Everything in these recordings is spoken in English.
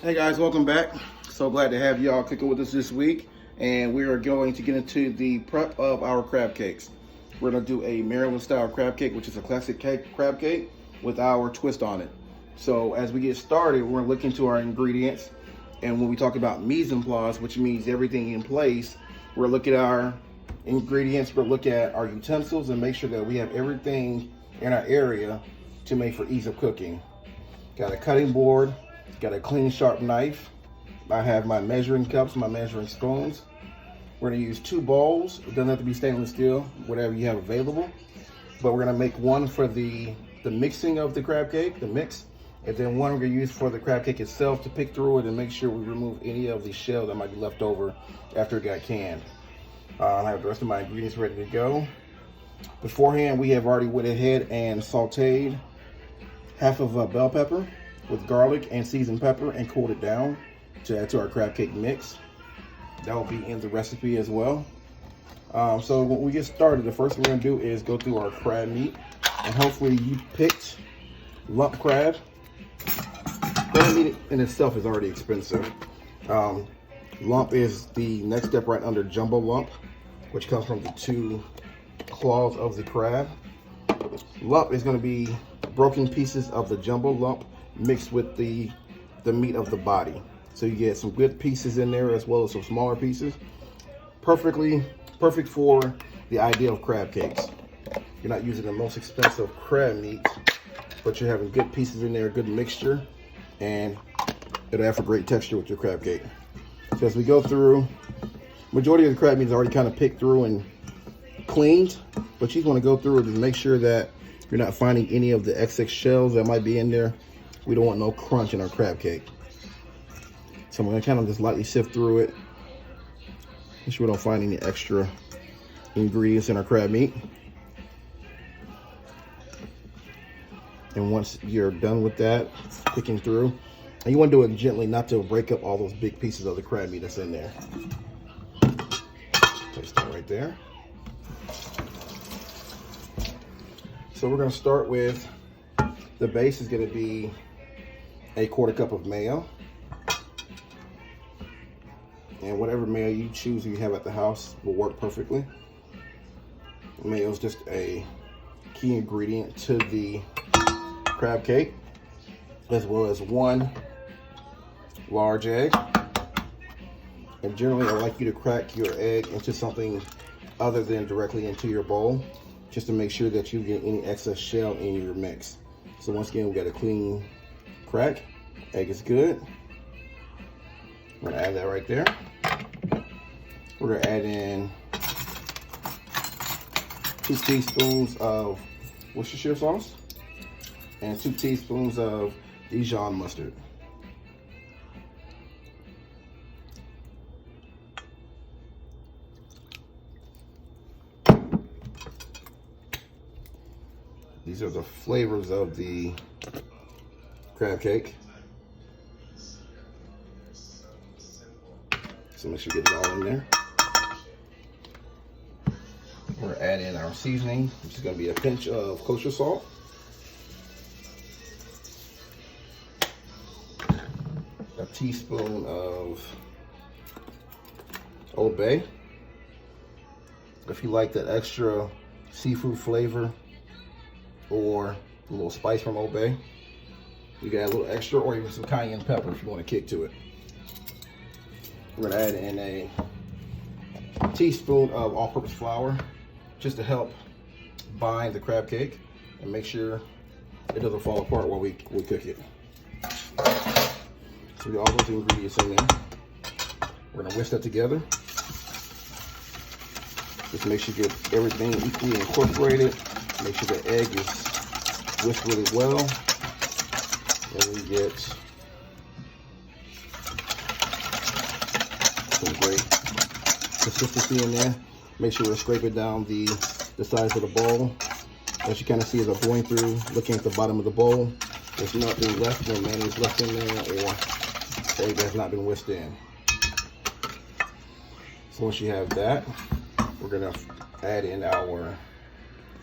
Hey guys, welcome back. So glad to have y'all cooking with us this week. And we are going to get into the prep of our crab cakes. We're going to do a Maryland style crab cake, which is a classic crab cake with our twist on it. So as we get started, we're going to look into our ingredients. And when we talk about mise en place, which means everything in place, we're looking at our ingredients, we're looking at our utensils and make sure that we have everything in our area to make for ease of cooking. Got a cutting board, got a clean sharp knife. I have my measuring cups, my measuring spoons. We're gonna use 2 bowls. It doesn't have to be stainless steel, whatever you have available. But we're gonna make one for the mixing of the crab cake, the mix. And then one we're gonna use for the crab cake itself to pick through it and make sure we remove any of the shell that might be left over after it got canned. I have the rest of my ingredients ready to go. Beforehand, we have already went ahead and sauteed half of a bell pepper with garlic and seasoned pepper and cooled it down to add to our crab cake mix. That will be in the recipe as well. So when we get started, the first thing we're gonna do is go through our crab meat, and hopefully you picked lump crab. Crab meat in itself is already expensive. Lump is the next step right under jumbo lump, which comes from the 2 claws of the crab. Lump is going to be broken pieces of the jumbo lump mixed with the meat of the body. So you get some good pieces in there as well as some smaller pieces. Perfect for the idea of crab cakes. You're not using the most expensive crab meat, but you're having good pieces in there, good mixture, and it'll have a great texture with your crab cake. So as we go through, majority of the crab meat is already kind of picked through and cleaned, but you want to go through it and make sure that you're not finding any of the excess shells that might be in there. We don't want no crunch in our crab cake. So I'm going to kind of just lightly sift through it. Make sure we don't find any extra ingredients in our crab meat. And once you're done with that, picking through, and you want to do it gently, not to break up all those big pieces of the crab meat that's in there. Place that right there. So we're going to start with, the base is going to be a 1/4 cup of mayo. And whatever mayo you choose you have at the house will work perfectly. Mayo is just a key ingredient to the crab cake, as well as 1 large egg. And generally I like you to crack your egg into something other than directly into your bowl, just to make sure that you get any excess shell in your mix. So once again, we got a clean crack. Egg is good. We're gonna add that right there. We're gonna add in 2 teaspoons of Worcestershire sauce and 2 teaspoons of Dijon mustard. These are the flavors of the crab cake. So make sure you get it all in there. We're adding our seasoning, which is going to be a pinch of kosher salt, a teaspoon of Old Bay. If you like that extra seafood flavor or a little spice from Old Bay, you got a little extra, or even some cayenne pepper if you want to kick to it. We're gonna add in a teaspoon of all-purpose flour just to help bind the crab cake and make sure it doesn't fall apart while we cook it. So we got all those ingredients in there. We're gonna whisk that together. Just make sure you get everything equally incorporated. Make sure the egg is whisked really well. And we get some great consistency in there. Make sure we scrape it down the sides of the bowl. As you kind of see as I'm going through, looking at the bottom of the bowl, there's nothing left, no mayonnaise left in there, or egg has not been whisked in. So once you have that, we're gonna add in our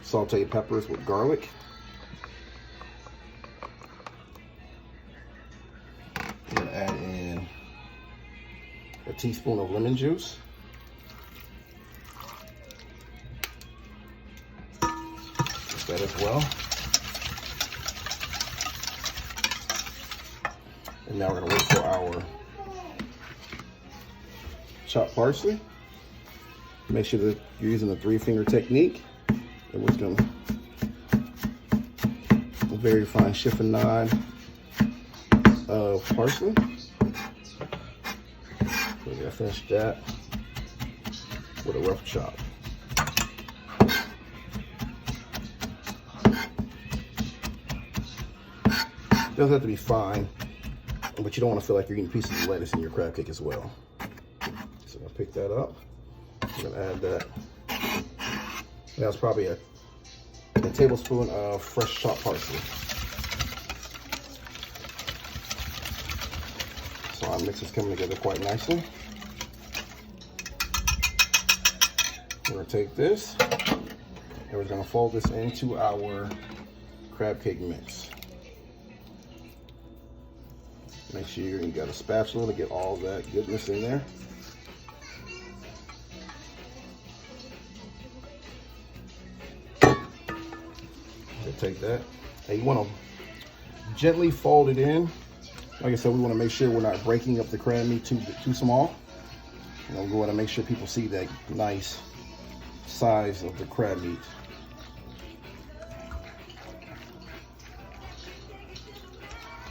sauteed peppers with garlic. We're gonna add in a teaspoon of lemon juice. Mix that as well. And now we're gonna wait for our chopped parsley. Make sure that you're using the 3-finger technique. And we're just gonna a very fine chiffonade of parsley. We're gonna finish that with a rough chop. Doesn't have to be fine, but you don't want to feel like you're eating pieces of lettuce in your crab cake as well. So I'll pick that up. I'm gonna add that. That's probably a tablespoon of fresh chopped parsley. So our mix is coming together quite nicely. We're gonna take this and we're gonna fold this into our crab cake mix. Make sure you got a spatula to get all that goodness in there. Take that, and you want to gently fold it in. Like I said, we want to make sure we're not breaking up the crab meat too small. And we want to make sure people see that nice size of the crab meat.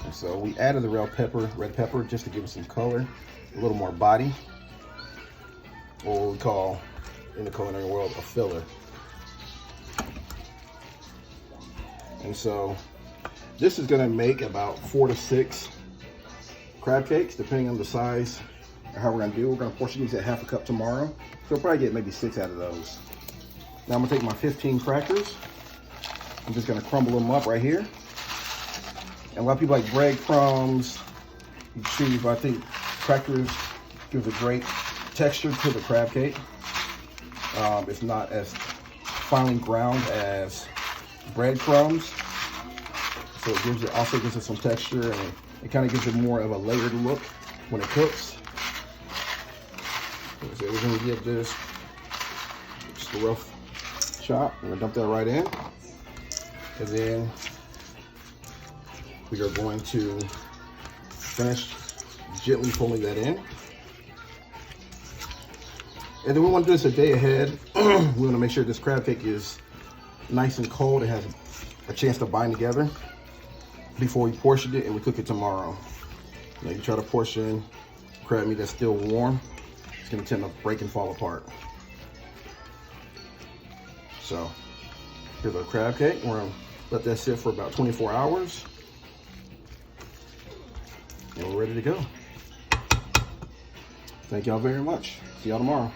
And so we added the red pepper, just to give it some color, a little more body, or what we call in the culinary world a filler. And so this is gonna make about 4 to 6 crab cakes, depending on the size or how we're gonna do. We're gonna portion these at ½ cup tomorrow. So we'll probably get maybe 6 out of those. Now I'm gonna take my 15 crackers. I'm just gonna crumble them up right here. And a lot of people like breadcrumbs. You choose, but I think crackers gives a great texture to the crab cake. It's not as finely ground as breadcrumbs, so it also gives it some texture, and it kind of gives it more of a layered look when it cooks. So we're going to give this just a rough chop. We're going to dump that right in, and then we are going to finish gently pulling that in. And then we want to do this a day ahead. We want to make sure this crab cake is nice and cold. It has a chance to bind together before we portion it and we cook it tomorrow. Now, you try to portion crab meat that's still warm, it's going to tend to break and fall apart. So here's our crab cake. We're going to let that sit for about 24 hours. And we're ready to go. Thank y'all very much. See y'all tomorrow.